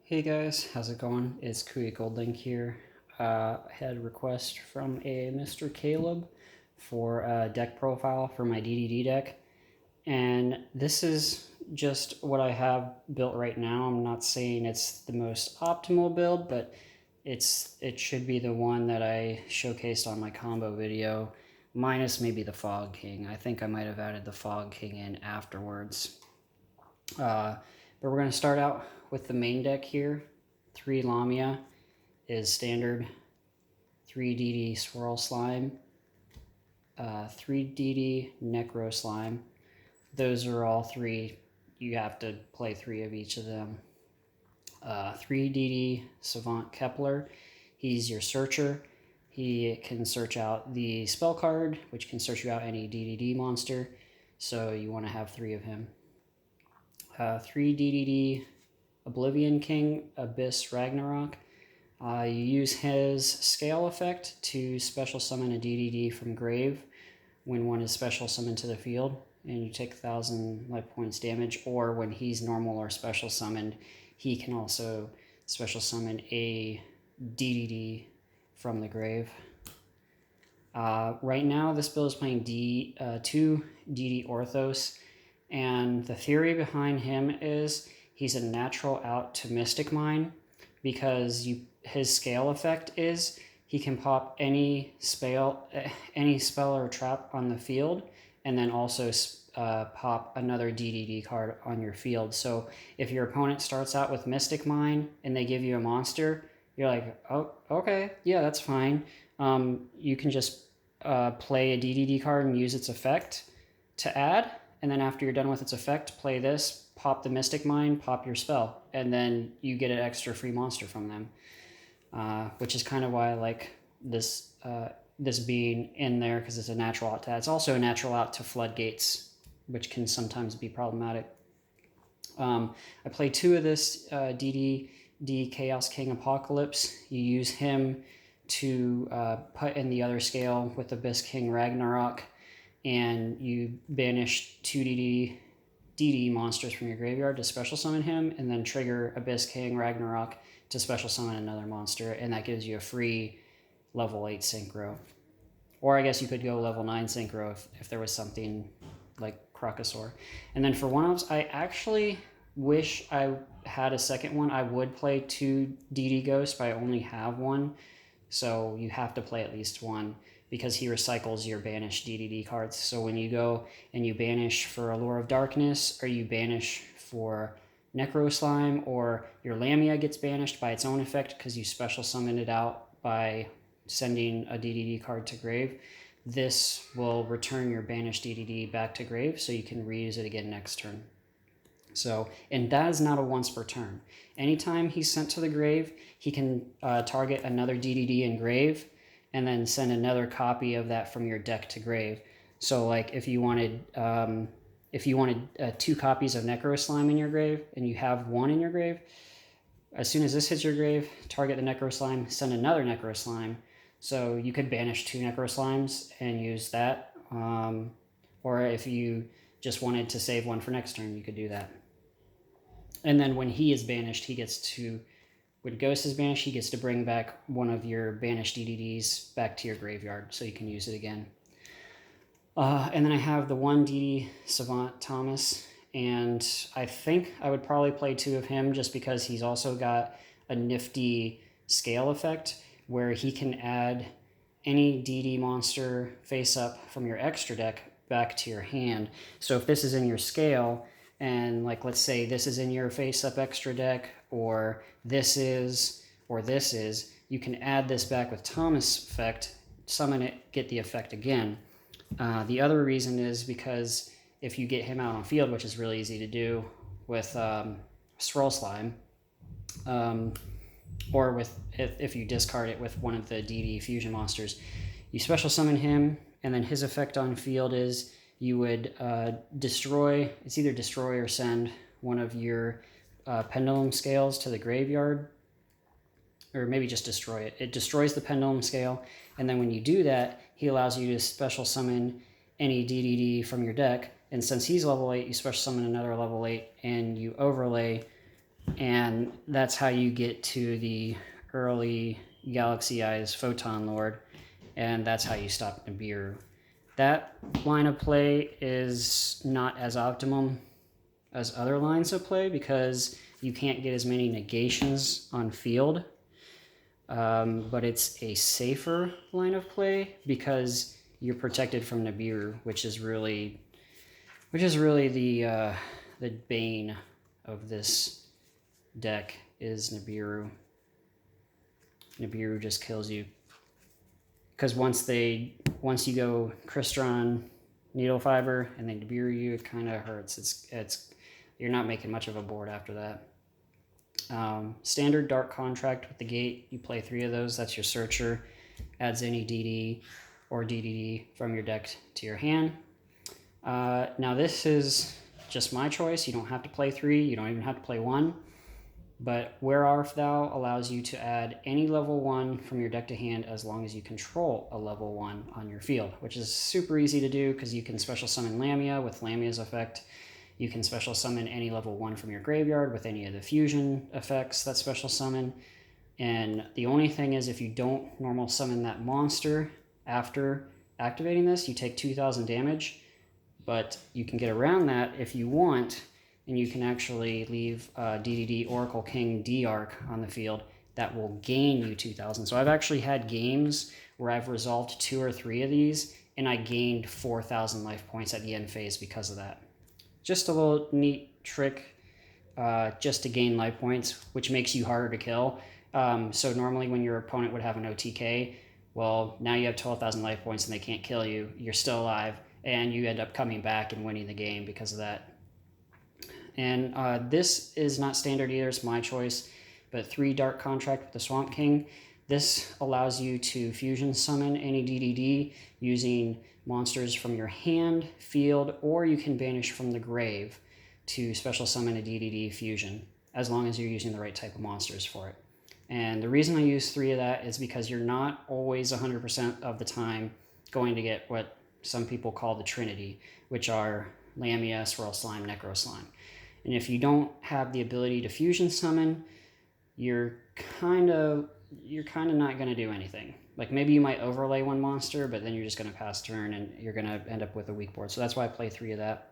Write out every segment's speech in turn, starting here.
Hey guys, how's it going? It's Kui Goldlink here. I had a request from a Mr. Caleb for a deck profile for my DDD deck, and this is just what I have built right now. I'm not saying it's the most optimal build, but it should be the one that I showcased on my combo video, minus maybe the Fog King. I think I might have added the Fog King in afterwards. But we're going to start out with the main deck here. 3 Lamia is standard, 3 DD Swirl Slime, 3 DD Necro Slime. Those are all 3. You have to play 3 of each of them. 3 DD Savant Kepler. He's your searcher. He can search out the spell card, which can search you out any DDD monster. So you want to have 3 of him. 3 DDD Oblivion King, Abyss Ragnarok. You use his scale effect to special summon a DDD from grave when one is special summoned to the field, and you take 1,000 life points damage, or when he's normal or special summoned, he can also special summon a DDD from the grave. Right now, this build is playing 2 DD Orthos, and the theory behind him is he's a natural out to Mystic Mine because his scale effect is he can pop any spell or trap on the field, and then also pop another DDD card on your field. So if your opponent starts out with Mystic Mine and they give you a monster, you're like, oh, okay, yeah, that's fine. You can just play a DDD card and use its effect to add, and then after you're done with its effect, play this, pop the Mystic Mine, pop your spell, and then you get an extra free monster from them, which is kind of why I like this this being in there, because it's a natural out to that. It's also a natural out to Floodgates, which can sometimes be problematic. I play 2 of this DDD Chaos King Apocalypse. You use him to put in the other scale with Abyss King Ragnarok, and you banish 2 DD monsters from your graveyard to special summon him, and then trigger Abyss King Ragnarok to special summon another monster, and that gives you a free level 8 synchro. Or I guess you could go level 9 synchro if there was something like Crocosaur. And then for one-offs, I actually wish I had a second one. I would play 2 DD Ghosts, but I only have 1, so you have to play at least 1, because he recycles your banished DDD cards. So when you go and you banish for Allure of Darkness, or you banish for Necro Slime, or your Lamia gets banished by its own effect because you special summoned it out by sending a DDD card to grave, this will return your banished DDD back to grave, so you can reuse it again next turn. So, and that is not a once per turn. Anytime he's sent to the grave, he can target another DDD in grave, and then send another copy of that from your deck to grave. So like if you wanted 2 copies of Necro Slime in your grave, and you have 1 in your grave, as soon as this hits your grave, target the Necro Slime, send another Necro Slime. So you could banish 2 Necro Slimes and use that. Or if you just wanted to save 1 for next turn, you could do that. And then when he is banished, when Ghost is banished, he gets to bring back one of your banished DDDs back to your graveyard, so you can use it again. And then I have the 1 DD Savant Thomas, and I think I would probably play 2 of him just because he's also got a nifty scale effect where he can add any DD monster face up from your extra deck back to your hand. So if this is in your scale, and like let's say this is in your face up extra deck, or this is, you can add this back with Thomas effect, summon it, get the effect again. The other reason is because if you get him out on field, which is really easy to do with Swirl Slime, or with if you discard it with one of the DD fusion monsters, you special summon him, and then his effect on field is you would destroy, it's either destroy or send one of your pendulum scales to the graveyard, or maybe just destroy it. It destroys the pendulum scale, and then when you do that, he allows you to special summon any DDD from your deck, and since he's level 8, you special summon another level 8, and you overlay And that's how you get to the early Galaxy Eyes Photon Lord, and that's how you stop Nibiru. That line of play is not as optimum as other lines of play because you can't get as many negations on field, but it's a safer line of play because you're protected from Nibiru, which is really the bane of this deck is Nibiru. Nibiru just kills you because once you go Crystron, Needle Fiber, and then Nibiru you, it kind of hurts. It's you're not making much of a board after that. Standard Dark Contract with the gate. You play 3 of those. That's your searcher. Adds any DD or DDD from your deck to your hand. Now this is just my choice. You don't have to play 3. You don't even have to play 1. But Where Art Thou allows you to add any level 1 from your deck to hand as long as you control a level 1 on your field, which is super easy to do because you can special summon Lamia with Lamia's effect. You can special summon any level 1 from your graveyard with any of the fusion effects that special summon. And the only thing is if you don't normal summon that monster after activating this, you take 2,000 damage. But you can get around that if you want, and you can actually leave DDD Oracle King D-Arc on the field that will gain you 2,000. So I've actually had games where I've resolved 2 or 3 of these, and I gained 4,000 life points at the end phase because of that. Just a little neat trick just to gain life points, which makes you harder to kill. So normally when your opponent would have an OTK, well, now you have 12,000 life points and they can't kill you. You're still alive, and you end up coming back and winning the game because of that. And this is not standard either, it's my choice, but 3 Dark Contract with the Swamp King. This allows you to fusion summon any DDD using monsters from your hand, field, or you can banish from the grave to special summon a DDD fusion, as long as you're using the right type of monsters for it. And the reason I use 3 of that is because you're not always 100% of the time going to get what some people call the Trinity, which are Lamia, Swirl Slime, Necro Slime. And if you don't have the ability to fusion summon, you're kind of not going to do anything. Like maybe you might overlay 1 monster, but then you're just going to pass turn and you're going to end up with a weak board. So that's why I play 3 of that.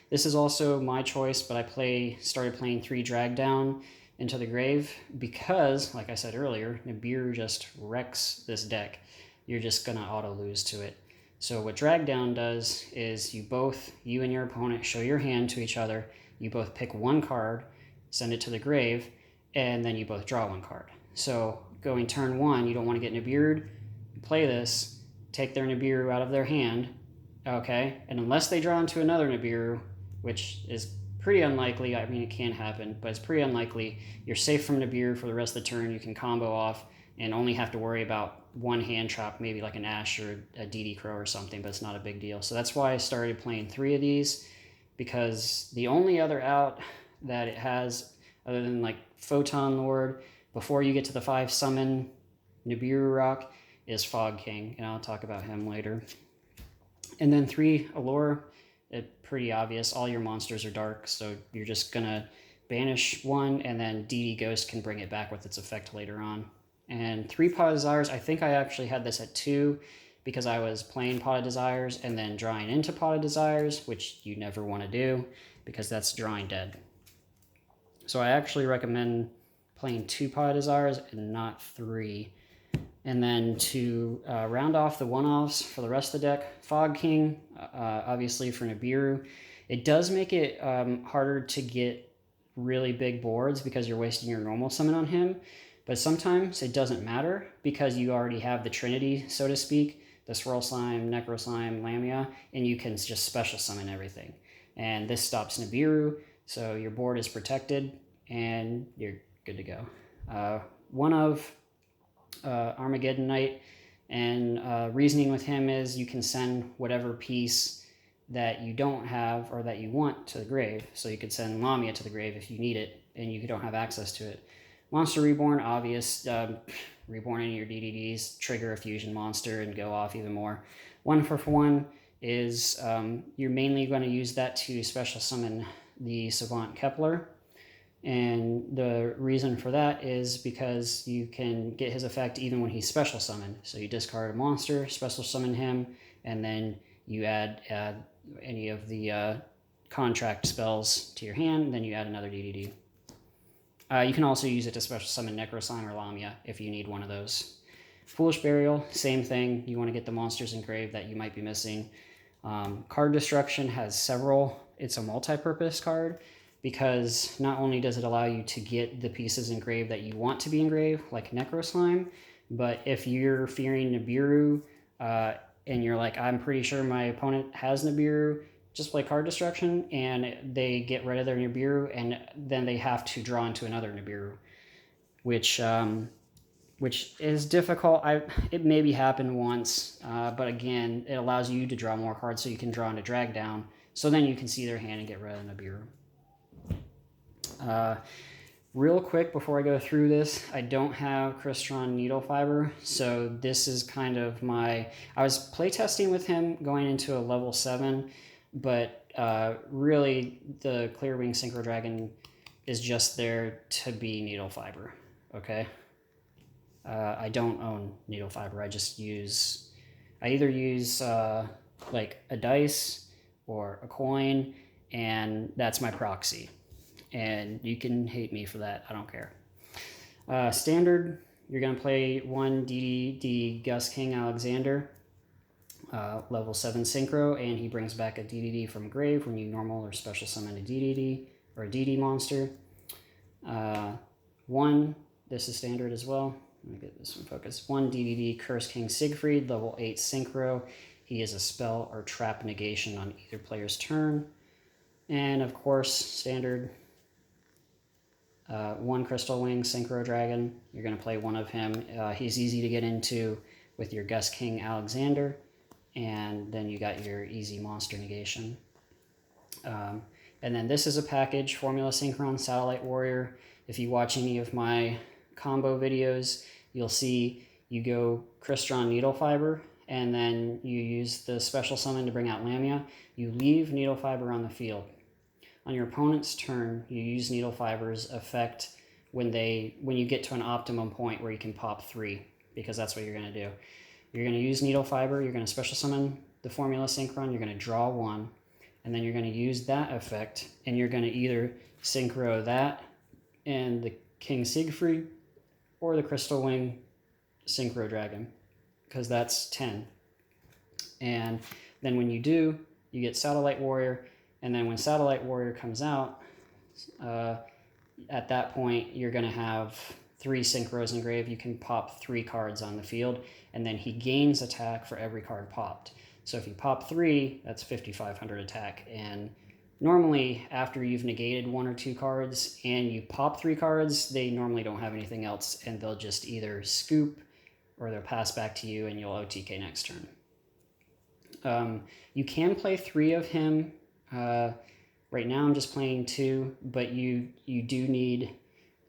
This is also my choice, but I started playing 3 Drag Down into the grave because, like I said earlier, Nibiru just wrecks this deck. You're just going to auto lose to it. So what Drag Down does is you and your opponent show your hand to each other, you both pick 1 card, send it to the grave, and then you both draw 1 card. So going turn 1, you don't want to get Nibiru'd, play this, take their Nibiru out of their hand, okay? And unless they draw into another Nibiru, which is pretty unlikely, I mean it can happen, but it's pretty unlikely, you're safe from Nibiru for the rest of the turn, you can combo off, and only have to worry about 1 hand trap, maybe like an Ash or a DD Crow or something, but it's not a big deal. So that's why I started playing 3 of these, because the only other out that it has, other than like Photon Lord, before you get to the 5 summon Nibiru Rock, is Fog King, and I'll talk about him later. And then 3 Allure, pretty obvious, all your monsters are dark, so you're just gonna banish 1, and then DD Ghost can bring it back with its effect later on. And 3 Pot of Desires, I think I actually had this at 2 because I was playing Pot of Desires and then drawing into Pot of Desires, which you never want to do because that's drawing dead. So I actually recommend playing 2 Pot of Desires and not 3. And then to round off the one-offs for the rest of the deck, Fog King, obviously for Nibiru. It does make it harder to get really big boards because you're wasting your normal summon on him. But sometimes it doesn't matter because you already have the Trinity, so to speak, the Swirl Slime, Necro Slime, Lamia, and you can just special summon everything. And this stops Nibiru, so your board is protected and you're good to go. One of Armageddon Knight, and reasoning with him is you can send whatever piece that you don't have or that you want to the grave. So you could send Lamia to the grave if you need it and you don't have access to it. Monster Reborn, obvious. Reborn any of your DDDs, trigger a fusion monster and go off even more. 1 for 1 is you're mainly going to use that to special summon the Savant Kepler. And the reason for that is because you can get his effect even when he's special summoned. So you discard a monster, special summon him, and then you add any of the contract spells to your hand, and then you add another DDD. You can also use it to special summon Necro Slime or Lamia if you need one of those. Foolish Burial, same thing. You want to get the monsters engraved that you might be missing. Card Destruction has several. It's a multi-purpose card because not only does it allow you to get the pieces engraved that you want to be engraved, like Necro Slime, but if you're fearing Nibiru and you're like, I'm pretty sure my opponent has Nibiru, just play Card Destruction and they get rid of their Nibiru, and then they have to draw into another Nibiru, which is difficult. It maybe happened once, but again, it allows you to draw more cards so you can draw into Drag Down, so then you can see their hand and get rid of Nibiru. Real quick before I go through this, I don't have Crystron Needle Fiber, so this is kind of I was playtesting with him going into a level 7, but really the Clearwing Synchro Dragon is just there to be Needle Fiber, okay? I don't own Needle Fiber, I either use like a dice or a coin, and that's my proxy. And you can hate me for that, I don't care. Standard, you're going to play 1 DDD Gus King Alexander, level 7 Synchro, and he brings back a DDD from Grave when you normal or special summon a DDD or a DD monster. 1, this is standard as well. Let me get this one focused. 1 DDD Curse King Siegfried, level 8 Synchro. He is a spell or trap negation on either player's turn. And of course, standard, 1 Crystal Wing Synchro Dragon. You're going to play 1 of him. He's easy to get into with your Gus King Alexander, and then you got your easy monster negation. And then this is a package, Formula Synchron Satellite Warrior. If you watch any of my combo videos, you'll see you go Crystron Needle Fiber, and then you use the special summon to bring out Lamia. You leave Needle Fiber on the field. On your opponent's turn, you use Needle Fiber's effect when you get to an optimum point where you can pop 3, because that's what you're going to do. You're going to use Needle Fiber, you're going to special summon the Formula Synchron, you're going to draw 1, and then you're going to use that effect, and you're going to either synchro that and the King Siegfried or the Crystal Wing Synchro Dragon, because that's 10. And then when you do, you get Satellite Warrior, and then when Satellite Warrior comes out, at that point, you're going to have 3 Synchros engraved. You can pop 3 cards on the field, and then he gains attack for every card popped. So if you pop 3, that's 5,500 attack. And normally, after you've negated 1 or 2 cards and you pop 3 cards, they normally don't have anything else, and they'll just either scoop or they'll pass back to you, and you'll OTK next turn. You can play 3 of him. Right now I'm just playing 2, but you do need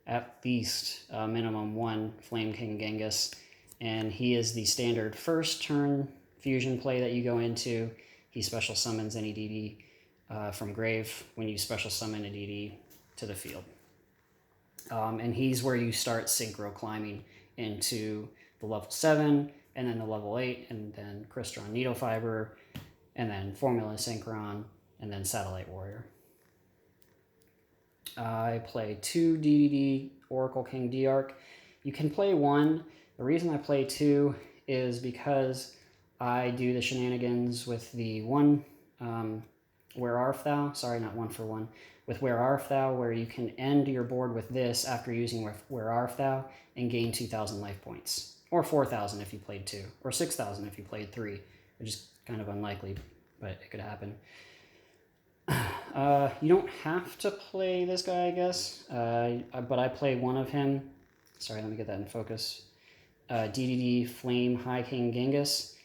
at least minimum 1 Flame King Genghis, and he is the standard first turn fusion play that you go into. He special summons any DD from Grave when you special summon a DD to the field. And he's where you start synchro climbing into the level 7, and then the level 8, and then Crystron Needle Fiber, and then Formula Synchron, and then Satellite Warrior. I play 2 DDD Oracle King D-Arc. You can play 1. The reason I play 2 is because I do the shenanigans with the 1 Where Art Thou? Sorry, not 1 for 1. With Where Art Thou, where you can end your board with this after using Where Art Thou and gain 2,000 life points. Or 4,000 if you played 2. Or 6,000 if you played 3. Which is kind of unlikely, but it could happen. You don't have to play this guy, I guess, but I play 1 of him. Sorry, let me get that in focus. DDD Flame High King Genghis,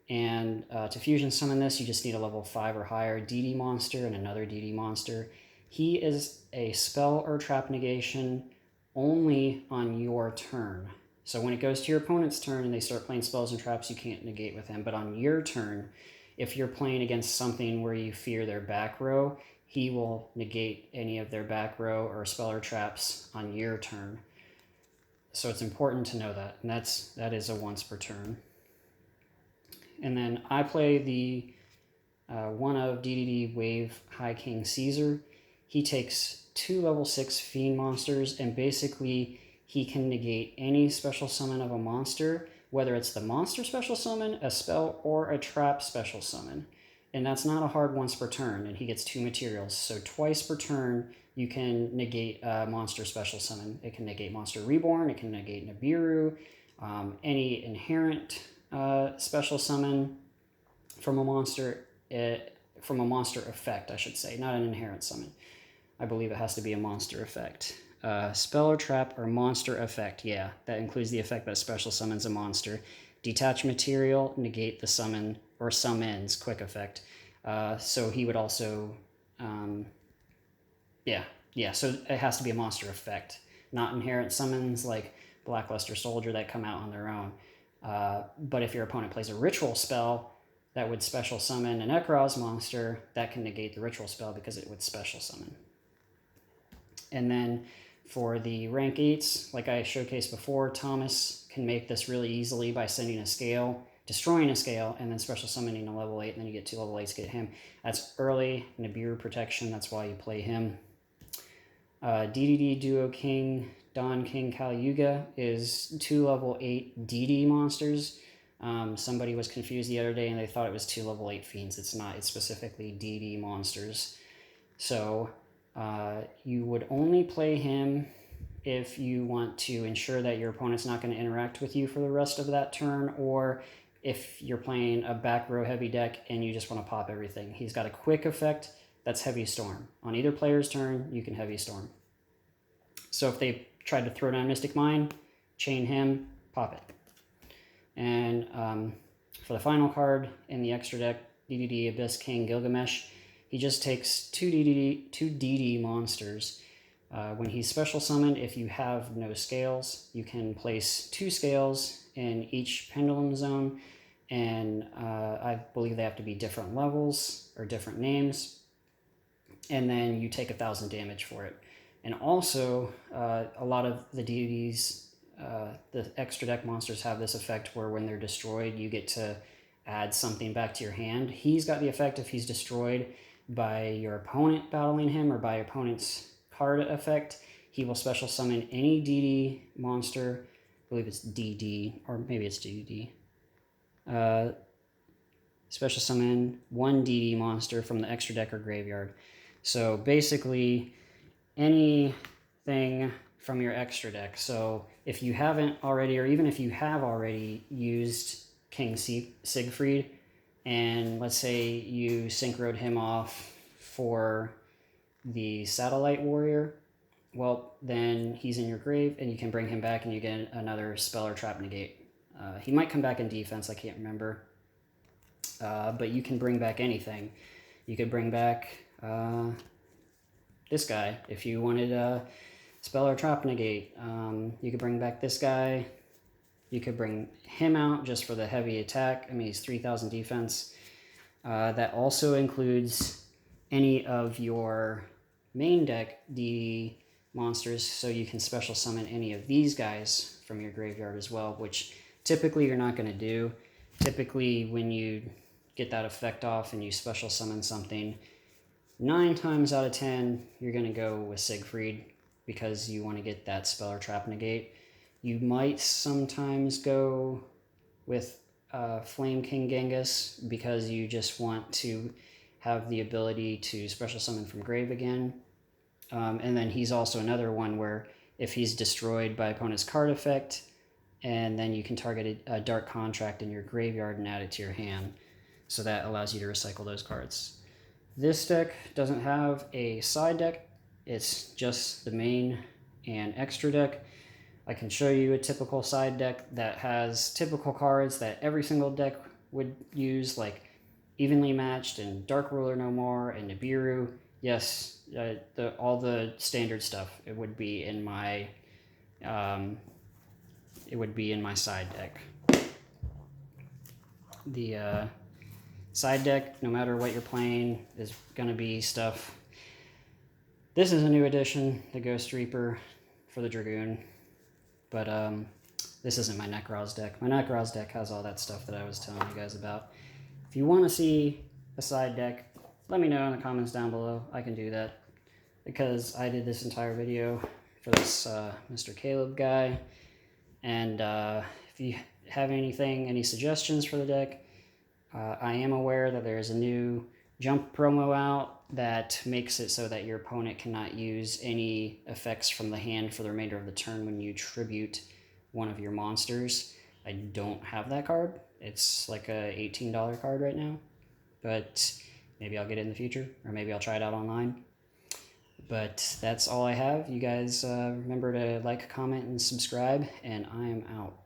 and to fusion summon this, you just need a level 5 or higher DD monster and another DD monster. He is a spell or trap negation only on your turn. So when it goes to your opponent's turn and they start playing spells and traps, you can't negate with him, but on your turn, if you're playing against something where you fear their back row, he will negate any of their back row or spell or traps on your turn. So it's important to know that, and that is a once per turn. And then I play the one of DDD Wave High King Caesar. He takes 2 level 6 Fiend monsters, and basically he can negate any special summon of a monster, whether it's the monster special summon, a spell, or a trap special summon. And that's not a hard once per turn, and he gets 2 materials. So twice per turn, you can negate a monster special summon. It can negate Monster Reborn, it can negate Nibiru, any inherent special summon from a monster effect, I should say, not an inherent summon. I believe it has to be a monster effect. Spell or trap or monster effect, yeah, that includes the effect that special summons a monster. Detach material, negate the summon, or summons, quick effect. So he would also, so it has to be a monster effect, not inherent summons like Blackluster Soldier that come out on their own. But if your opponent plays a ritual spell that would special summon an Ekros monster, that can negate the ritual spell because it would special summon. And then for the rank 8s, like I showcased before, Thomas can make this really easily by sending a scale, destroying a scale, and then special summoning a level 8, and then you get 2 level 8s to get him. That's early Nibiru protection, that's why you play him. DDD Duo King, Don King Kali Yuga is 2 level 8 DD monsters. Somebody was confused the other day and they thought it was 2 level 8 fiends. It's not, it's specifically DD monsters. So you would only play him if you want to ensure that your opponent's not going to interact with you for the rest of that turn, or if you're playing a back row heavy deck and you just want to pop everything. He's got a quick effect that's Heavy Storm. On either player's turn, you can Heavy Storm. So if they tried to throw down Mystic Mine, chain him, pop it. And for the final card in the extra deck, DDD Abyss King Gilgamesh, he just takes 2 DD monsters. When he's special summoned, if you have no scales, you can place 2 scales in each pendulum zone, and I believe they have to be different levels or different names, and then you take 1,000 damage for it. And also, a lot of the DDs, the extra deck monsters have this effect where when they're destroyed, you get to add something back to your hand. He's got the effect if he's destroyed by your opponent battling him or by your opponent's card effect, he will special summon any DD monster. I believe it's DD, or maybe it's DD. Special summon 1 DD monster from the extra deck or graveyard. So basically, anything from your extra deck. So if you haven't already, or even if you have already used King Siegfried, and let's say you synchroed him off for the Satellite Warrior, well, then he's in your grave, and you can bring him back, and you get another spell or trap negate. He might come back in defense, I can't remember. But you can bring back anything. You could bring back this guy if you wanted a spell or trap negate. You could bring back this guy. You could bring him out just for the heavy attack. I mean, he's 3,000 defense. That also includes any of your main deck DD monsters, so you can special summon any of these guys from your graveyard as well, which typically you're not going to do. Typically, when you get that effect off and you special summon something, 9 times out of 10, you're going to go with Siegfried because you want to get that spell or trap negate. You might sometimes go with Flame King Genghis because you just want to have the ability to special summon from grave again. And then he's also another one where if he's destroyed by opponent's card effect, and then you can target a Dark Contract in your graveyard and add it to your hand. So that allows you to recycle those cards. This deck doesn't have a side deck. It's just the main and extra deck. I can show you a typical side deck that has typical cards that every single deck would use, like Evenly Matched and Dark Ruler No More and Nibiru. Yes, all the standard stuff. It would be in my side deck. The side deck, no matter what you're playing, is going to be stuff This is a new addition, the Ghost Reaper for the Dragoon. But this isn't my Necroz deck. My Necroz deck has all that stuff that I was telling you guys about. If you want to see a side deck, let me know in the comments down below. I can do that. Because I did this entire video for this Mr. Caleb guy. And if you have any suggestions for the deck, I am aware that there's a new jump promo out that makes it so that your opponent cannot use any effects from the hand for the remainder of the turn when you tribute one of your monsters. I don't have that card. It's like a $18 card right now, but maybe I'll get it in the future, or maybe I'll try it out online. But that's all I have. You guys remember to like, comment, and subscribe, and I am out.